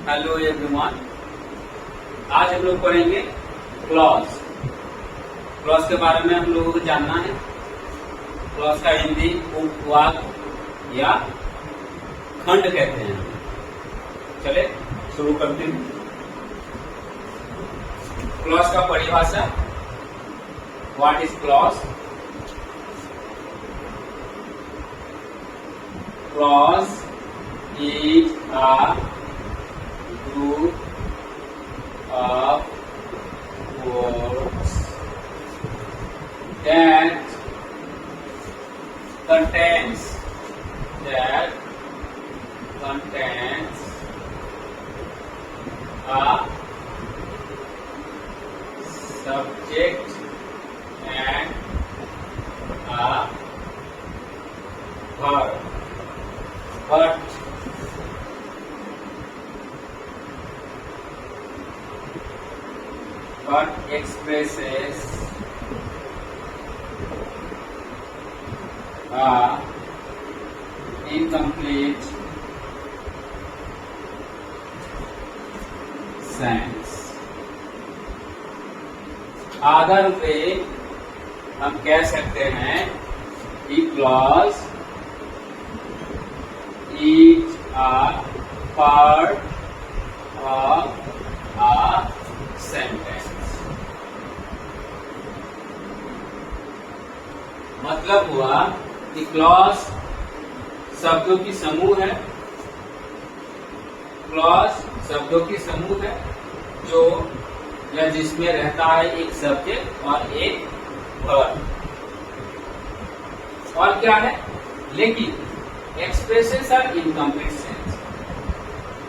Hello everyone. आज हम लोग पढ़ेंगे क्लॉज। क्लॉज के बारे में हम लोगों को जानना है। क्लॉज का हिंदी उपवाक या खंड कहते हैं। चले शुरू करते हैं। क्लॉज का परिभाषा, what is clause? Clause is a group of words that contains a subject and a verb, but expresses a incomplete sense। आधार पे हम कह सकते हैं कि clause is a part of a sentence। मतलब हुआ कि क्लॉज शब्दों की समूह है। क्लॉज शब्दों की समूह है जो या जिसमें रहता है एक सब्जेक्ट और एक वर्ब। और क्या है? लेकिन एक्सप्रेसेस आर इनकम्प्लीट सेंस।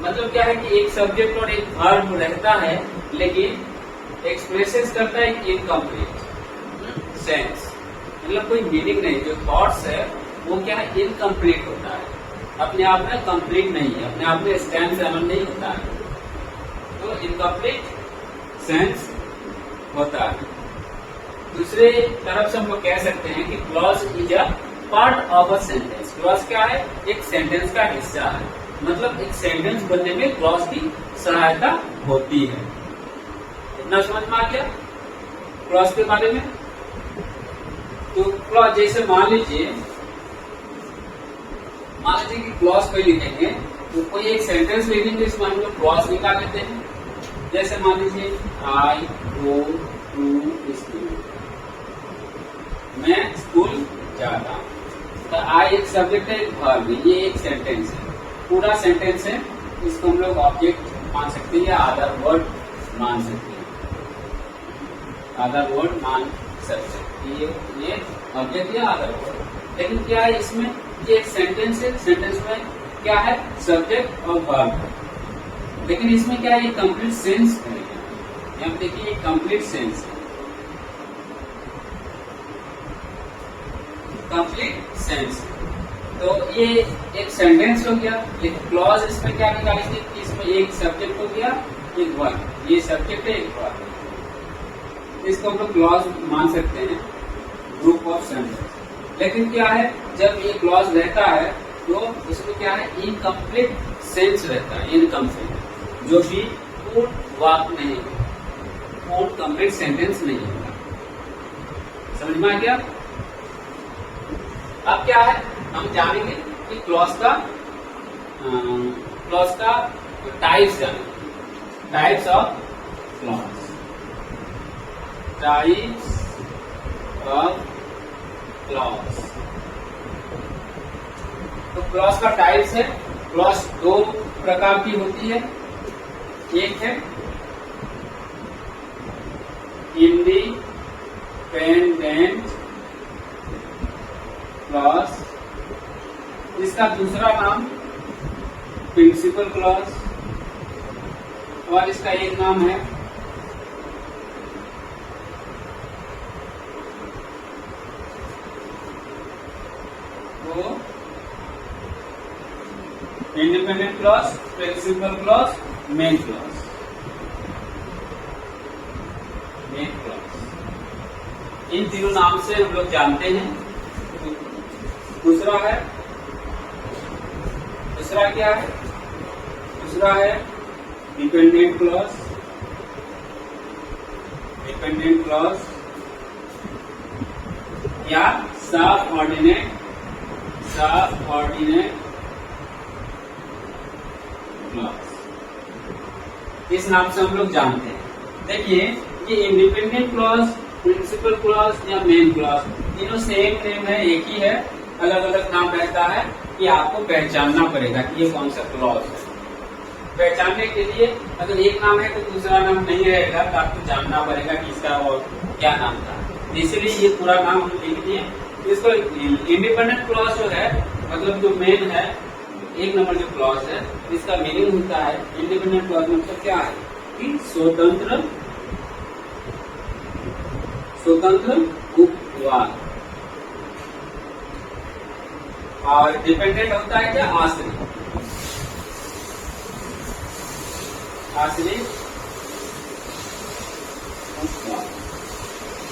मतलब क्या है कि एक सब्जेक्ट और एक वर्ब रहता है लेकिन एक्सप्रेसेस करता है इनकम्प्लीट सेंस। मतलब कोई मीनिंग नहीं। जो थॉट्स है वो क्या है? इनकम्प्लीट होता है, अपने आप में कंप्लीट नहीं है, अपने आप में स्टैंड सेवन नहीं होता है, तो इनकम्प्लीट सेंस होता है। दूसरे तरफ से हम लोग कह सकते हैं कि clause is a part of a sentence. Clause क्या है? एक सेंटेंस का हिस्सा है। मतलब एक सेंटेंस बनने में क्लॉज की सहायता होती है। इतना समझ में आ गया क्लॉज के बारे में? तो क्लॉज जैसे मान लीजिए कि क्लॉज कोई लिखेंगे तो कोई एक सेंटेंस लिखेंगे, इसमें हम लोग क्लॉज निकाल लेते हैं। जैसे मान लीजिए आई गो टू स्कूल, मैं स्कूल जाता हूं। तो आई एक सब्जेक्ट है, एक वर्ब है, ये एक सेंटेंस है, पूरा सेंटेंस है। इसको हम लोग ऑब्जेक्ट मान सकते हैं या अदर वर्ड मान सकते हैं। अदर वर्ड मान सकते हैं, ये ऑब्जेक्ट या अदर वर्ड। लेकिन क्या है इसमें? ये एक सेंटेंस है, सेंटेंस में क्या है? सब्जेक्ट और वर्ब। लेकिन इसमें क्या है? कंप्लीट सेंस है। यहाँ देखिए ये कंप्लीट सेंस है, कंप्लीट सेंस। तो ये एक सेंटेंस हो गया। लेकिन क्लॉज इसमें क्या निकालेंगे कि इसमें एक सब्जेक्ट हो गया, एक वर्ब। ये सब्जेक्ट है, एक वर्ब। इसको हम लोग क्लॉज मान सकते हैं, ग्रुप ऑफ सेंटेंस। लेकिन क्या है? जब ये क्लॉज रहता है तो उसमें क्या है? इनकम्प्लीट सेंस रहता है, इनकम्प्लीट, जो कि पूर्ण वाक्य नहीं, पूर्ण कंप्लीट सेंटेंस नहीं होगा। समझ में आ गया? अब क्या है? हम जानेंगे कि क्लॉज का टाइप्स जानेंगे। Types of clause, types of clause. तो क्लॉज का टाइप्स है। क्लॉज दो प्रकार की होती है। एक है इंडिपेंडेंट क्लॉज, इसका दूसरा नाम प्रिंसिपल क्लॉज, और इसका एक नाम है independent clause, principal clause, main clause. Main clause इन तीनों नाम से हम लोग जानते हैं। दूसरा क्या है? दूसरा है डिपेंडेंट क्लॉज या सबऑर्डिनेट क्लॉज, इस नाम से हम लोग जानते हैं। देखिए ये इंडिपेंडेंट क्लॉज, प्रिंसिपल क्लॉज या मेन क्लॉज, तीनों सेम नेम है, एक ही है, अलग अलग नाम रहता है कि आपको पहचानना पड़ेगा कि ये कौन सा क्लॉज है। पहचानने के लिए अगर एक नाम है तो दूसरा नाम नहीं रहेगा, तो आपको जानना पड़ेगा कि इसका और क्या नाम था, इसलिए ये पूरा नाम हम लिख दिए। इसको इंडिपेंडेंट क्लॉज जो है, मतलब जो मेन है, एक नंबर जो क्लॉज है, इसका मीनिंग होता है, इंडिपेंडेंट क्लॉज मतलब क्या है कि स्वतंत्र उपवाद, और डिपेंडेंट होता है क्या, आश्रित उपवाद।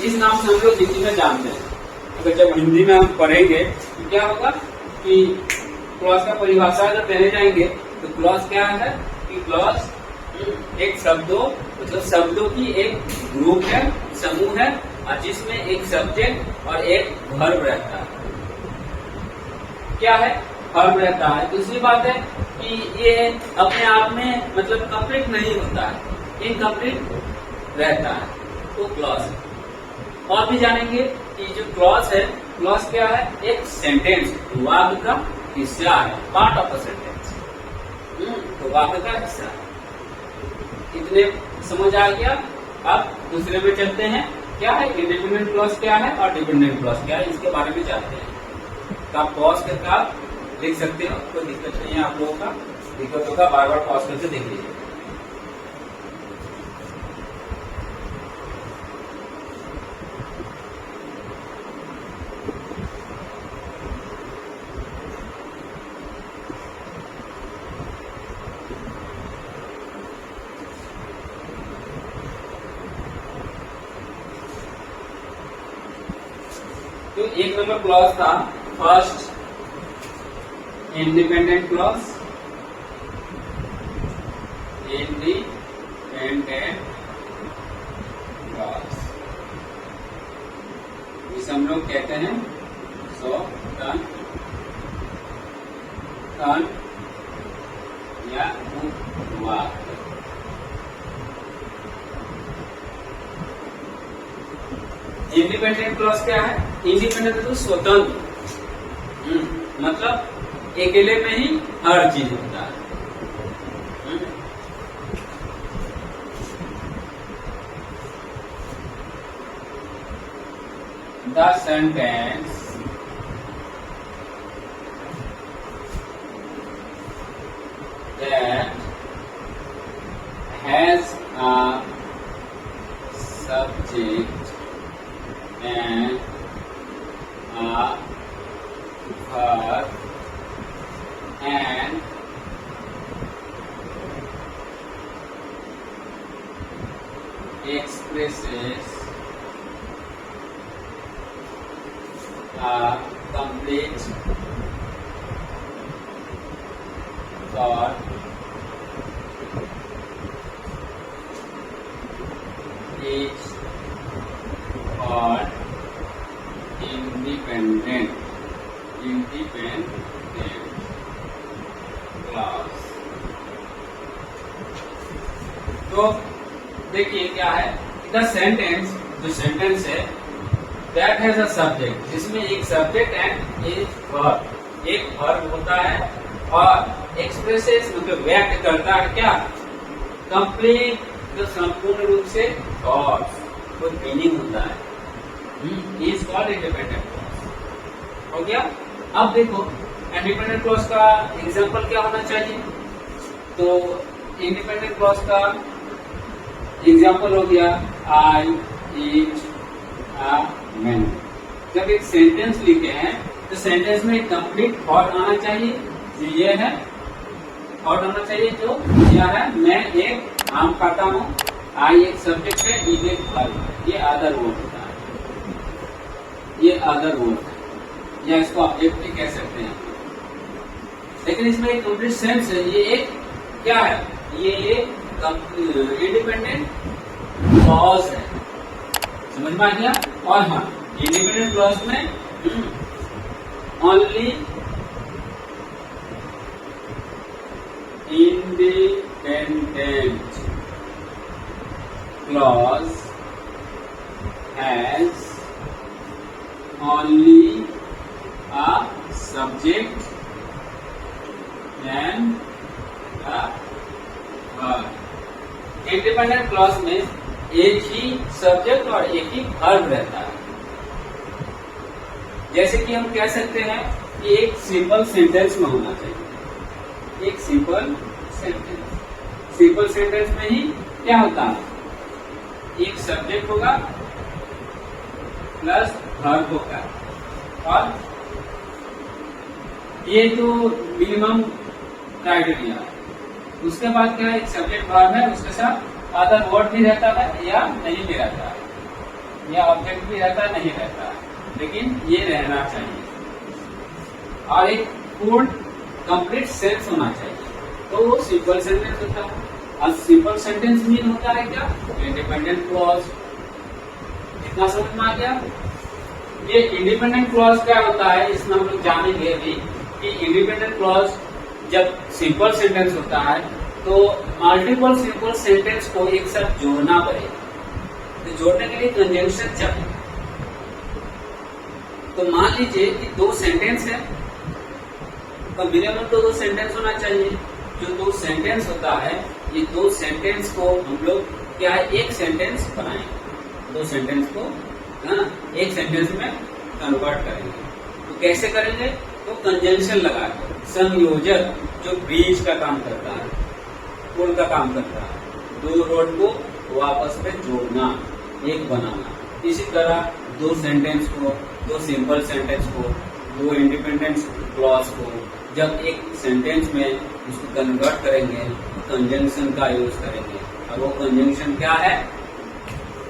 इस नाम से हम लोग हिंदी में जानते हैं। अगर जब हिंदी में हम पढ़ेंगे तो क्या होगा कि क्लॉज का परिभाषा अगर देने जाएंगे तो क्लॉज क्या है कि क्लॉज एक शब्दों, मतलब शब्दों की एक ग्रुप है, समूह है, और जिसमें एक सब्जेक्ट और एक वर्ब रहता है। क्या है, वर्ब रहता है। दूसरी बात है कि ये अपने आप में मतलब कंप्लीट नहीं होता है, इनकम्प्लीट रहता है, तो क्लॉज है। और भी जानेंगे कि जो क्लॉज है, क्लॉज क्या है, एक सेंटेंस, वाक्य का हिस्सा है, पार्ट ऑफ अ सेंटेंस, तो वाक्य का हिस्सा है। इतने समझ आ गया। अब दूसरे में चलते हैं, क्या है इंडिपेंडेंट क्लॉज क्या है और डिपेंडेंट क्लॉज क्या है, इसके बारे में जानते हैं। तो आप पॉज करके आप देख सकते हो, कोई दिक्कत नहीं है आप लोगों का, दिक्कत होगा बार बार पॉज करके देख लीजिए। तो एक नंबर क्लॉज था फर्स्ट इंडिपेंडेंट क्लॉज, इसे हम लोग कहते हैं स्वतंत्र या उपवाद। इंडिपेंडेंट क्लॉज क्या है, इंडिपेंडेंट तो स्वतंत्र, मतलब अकेले में ही हर चीज होता है। The sentence that has a subject and a verb and expresses a complete thought is called independent clause। तो देखिए क्या है, द सेंटेंस, जो सेंटेंस है, दैट हैज अ सब्जेक्ट, जिसमें एक सब्जेक्ट एंड एक वर्ब, एक वर्ब होता है, और एक्सप्रेसेस मतलब व्यक्त करता है क्या, कंप्लीट, जो संपूर्ण रूप से थॉट्स, कोई मीनिंग होता है, इज कॉल्ड इंडिपेंडेंट क्लॉज। हो गया। अब देखो इंडिपेंडेंट क्लॉज का एग्जांपल क्या होना चाहिए, तो इंडिपेंडेंट क्लॉज का एग्जांपल हो गया आई ईट अ मेनू। जब एक सेंटेंस लिखे हैं तो सेंटेंस में एक कंप्लीट थॉट आना चाहिए, ये है थॉट आना चाहिए, जो यह है मैं एक आम खाता हूँ, आई एक सब्जेक्ट है, ईट एक वर्ब है, ये अदर वर्ड होता है, ये अदर वर्ड है, या इसको ऑब्जेक्ट भी कह सकते हैं। लेकिन इसमें एक कंप्लीट सेंस है, ये एक क्या है, ये एक इंडिपेंडेंट क्लॉज है, समझ में आ गया। और हाँ, इंडिपेंडेंट क्लॉज में only independent clause has only a subject and a verb। Independent clause में एक ही सब्जेक्ट और एक ही वर्ब रहता है। जैसे कि हम कह सकते हैं कि एक सिंपल सेंटेंस में होना चाहिए, एक सिंपल सेंटेंस में ही क्या होता है, एक सब्जेक्ट होगा प्लस वर्ब होगा, और ये तो मिनिमम क्राइटेरिया है। उसके बाद क्या है, एक सब्जेक्ट वर्ब है, उसके साथ अदर वर्ड भी रहता है या नहीं भी रहता है, या ऑब्जेक्ट भी रहता है नहीं रहता है, लेकिन ये रहना चाहिए। और एक पूर्ण कंप्लीट सेंस होना चाहिए, तो वो सिंपल सेंटेंस होता है। और सिंपल सेंटेंस मीन होता है क्या, इंडिपेंडेंट क्लॉज। इतना समझ में आ गया। ये इंडिपेंडेंट क्लॉज क्या होता है, इसमें हम लोग जानेंगे अभी कि इंडिपेंडेंट क्लॉज जब सिंपल सेंटेंस होता है तो मल्टीपल सिंपल सेंटेंस को एक साथ जोड़ना पड़ेगा, तो जोड़ने के लिए कंजंक्शन चाहिए। तो मान लीजिए कि दो सेंटेंस है, तो मिनिमम तो दो सेंटेंस होना चाहिए। जो दो सेंटेंस होता है, ये दो सेंटेंस को हम लोग क्या है, एक सेंटेंस बनाएंगे, दो सेंटेंस को एक सेंटेंस में कन्वर्ट करेंगे। तो कैसे करेंगे, तो कंजंक्शन लगा के, संयोजक जो ब्रिज का काम करता है, पुल का काम करता है, दो रोड को वापस में जोड़ना, एक बनाना। इसी तरह दो सेंटेंस को, दो सिंपल सेंटेंस को, दो इंडिपेंडेंट क्लॉज को जब एक सेंटेंस में उसको कन्वर्ट करेंगे तो कंजंक्शन का यूज करेंगे। और वो कंजंक्शन क्या है,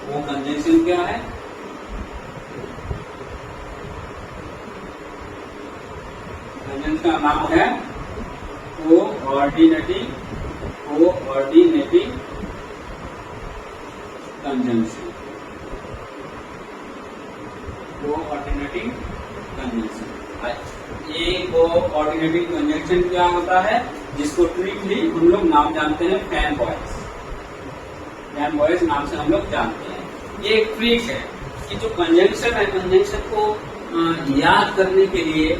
वो कंजंक्शन क्या है, कंजंक्शन का नाम है कोऑर्डिनेटिंग कंजंक्शन। कोऑर्डिनेटिंग कंजंक्शन, ये कोऑर्डिनेटिंग कंजंक्शन क्या होता है, जिसको ट्रिकली हम लोग नाम जानते हैं फैन बॉयज नाम से हम लोग जानते हैं। ये एक ट्रिक है कि जो कंजंक्शन है, कंजंक्शन को याद करने के लिए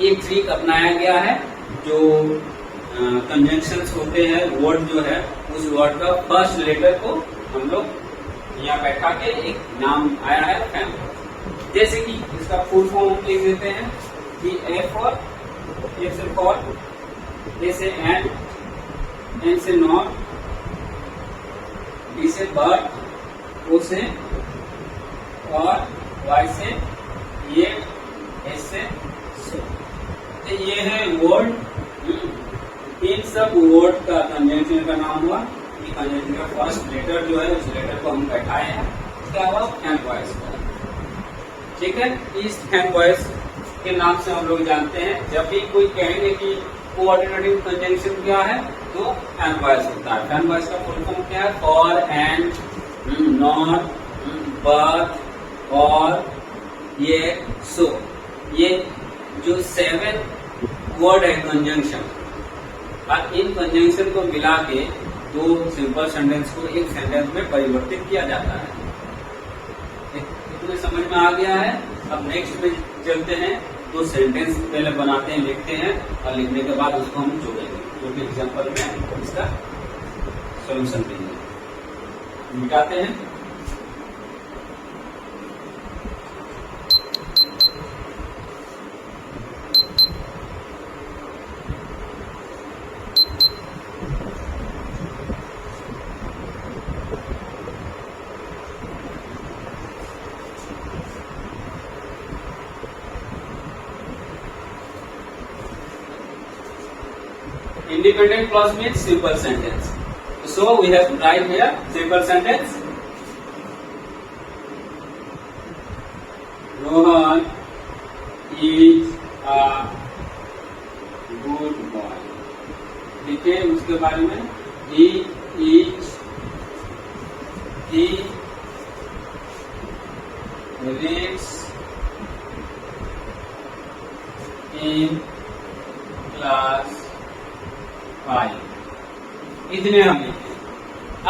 एक ट्रिक अपनाया गया है। जो कंजंक्शंस होते हैं, वर्ड जो है, उस वर्ड का फर्स्ट लेटर को हम लोग यहाँ बैठा के एक नाम आया है फैन बॉयज। जैसे कि इसका फुल फॉर्म लिख देते हैं कि ए से फॉर, ए से एंड, एन से नॉट, बी से बट, ओ से और, वाई से ये, एस से सो। तो ये है वर्ड। इन सब वर्ड का कंजंक्शन का नाम हुआ कि कंजंक्शन का फर्स्ट लेटर जो है, उस लेटर को हम बैठाए हैं, क्या हुआ, फैन बॉयज। ठीक है, इस फैन बॉयज के नाम से हम लोग जानते हैं। जब भी कोई कहेंगे कि कोऑर्डिनेटिंग कंजंक्शन क्या है, तो फैन बॉयज होता है। फैन बॉयज का फुल फॉर्म क्या है, फॉर, एंड, नॉट, बट, और, ये, सो। ये जो 7 वर्ड है कंजंक्शन, और इन कंजंक्शन को मिला के दो सिंपल सेंटेंस को एक सेंटेंस में परिवर्तित किया जाता है। इतने समझ में आ गया है। अब नेक्स्ट में चलते हैं, दो सेंटेंस पहले बनाते हैं, लिखते हैं, और लिखने के बाद उसको हम जोड़ेंगे, जो कि एग्जाम्पल में इसका सोल्यूशन देंगे। मिटाते हैं। Independent clause means simple sentence. So we have to write here simple sentence. Rohan is a good boy. लिखे उसके बारे में, he each he reads in class 5। इतने हम लिखे।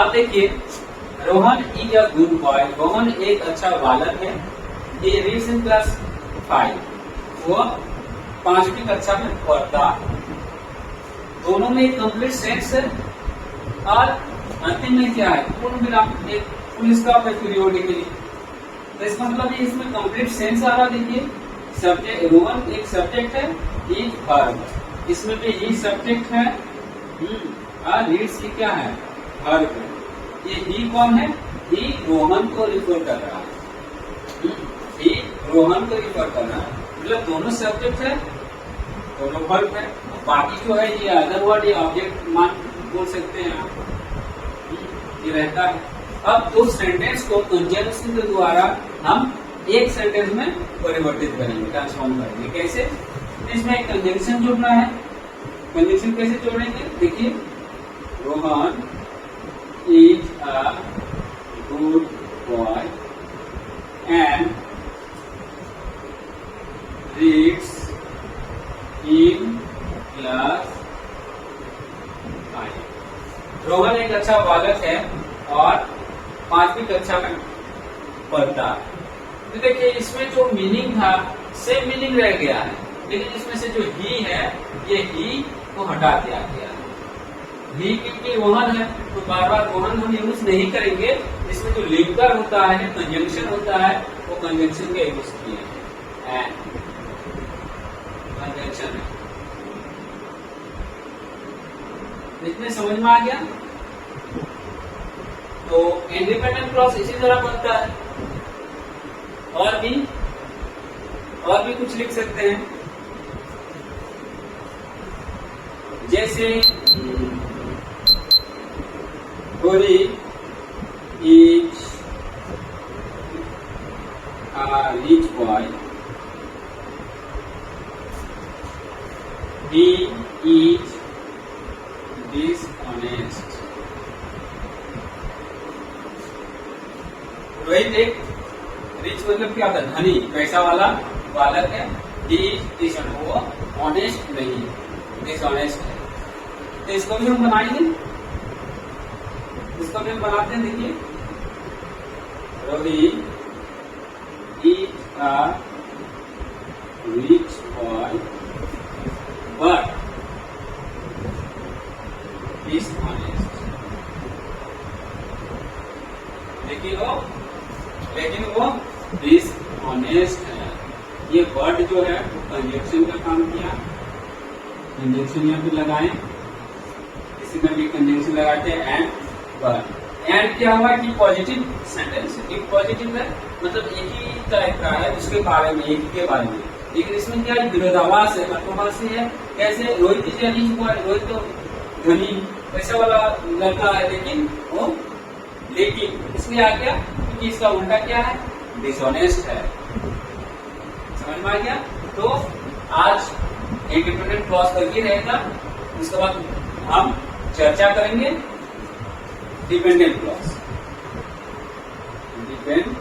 अब देखिए, Rohan is a good boy, Rohan एक अच्छा बालक है। ये रीड्स इन क्लास 5, वो 5वीं कक्षा में पढ़ता। दोनों में एक कंप्लीट सेंस है और अंतिम में क्या है, पूर्ण विराम, एक फुल स्टॉप है पीरियोडिकली। तो इसका मतलब ये इसमें कंप्लीट सेंस आ रहा। देखिए, सब्जेक्ट रोहन एक सब्जेक्ट है, इज वर्ब, इसमें भी ही सब्जेक्ट है और रीड्स की क्या है, वर्ब है। ये ही कौन है, ही रोहन को रिफर कर रहा है, ही रोहन को रिफर कर रहा है, मतलब दोनों सब्जेक्ट है, दोनों वर्ब है। बाकी जो है ये अदर वर्ड, ये ऑब्जेक्ट मान बोल सकते हैं आप, ये रहता है। अब दो सेंटेंस को कंजंक्शन के द्वारा हम एक सेंटेंस में परिवर्तित करेंगे, ट्रांसफॉर्म करेंगे। कैसे, इसमें एक कंजंक्शन जोड़ना है। कंजंक्शन कैसे जोड़ेंगे, देखिए, Rohan is a good boy and reads in class 5। Rohan एक अच्छा बालक है और 5वीं कक्षा में पढ़ता है। तो देखिए, इसमें जो मीनिंग था सेम मीनिंग रह गया है, लेकिन इसमें से जो ही है, ये ही को हटा दिया गया है। ही क्योंकि रोहन है तो बार बार रोहन हम यूज नहीं करेंगे। इसमें जो लिंकर होता है, कंजंक्शन होता है, वो कंजंक्शन के यूज किए हैं। एंड कंजंक्शन है, इतने समझ में आ गया। तो इंडिपेंडेंट क्लॉज इसी तरह बनता है। और भी कुछ लिख सकते हैं, जैसे गोरी is a rich boy, he is dishonest। Rohit एक रिच मतलब क्या होता है, धनी, पैसा वाला बालक है। ही इज वो ऑनेस्ट नहीं, डिसऑनेस्ट है। तो इसको भी हम बनाएंगे, इसको भी हम बनाते हैं। देखिए, Rohit is a rich boy but dishonest. लेकिन वो डिसऑनेस्ट है। ये वर्ड जो है कंजंक्शन का काम किया, कंजंक्शन यहाँ पे लगाए, इसी में भी कंजंक्शन लगाते हैं एंड वर्ड। एंड क्या हुआ कि पॉजिटिव सेंटेंस, एक पॉजिटिव है, मतलब एक ही टाइप का है, उसके बारे में, एक के बारे में। लेकिन इसमें क्या है, विरोधाभास है, कंट्रोवर्सी है। कैसे, Rohit is rich boy, Rohit तो धनी पैसा वाला लड़का है, लेकिन इसमें आ गया क्योंकि इसका उल्टा क्या है, डिसऑनेस्ट है। समझ में आ गया। तो आज इंडिपेंडेंट क्लॉज पर ही रहेगा, उसके बाद हम चर्चा करेंगे dependent clause. Dependent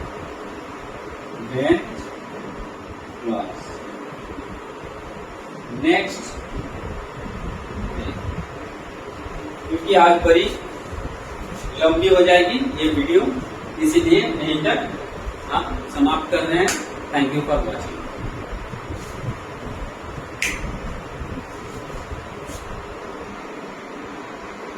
clause next, क्योंकि आज बड़ी लंबी हो जाएगी ये वीडियो, इसीलिए यहीं तक हम समाप्त कर रहे हैं। Thank you for watching.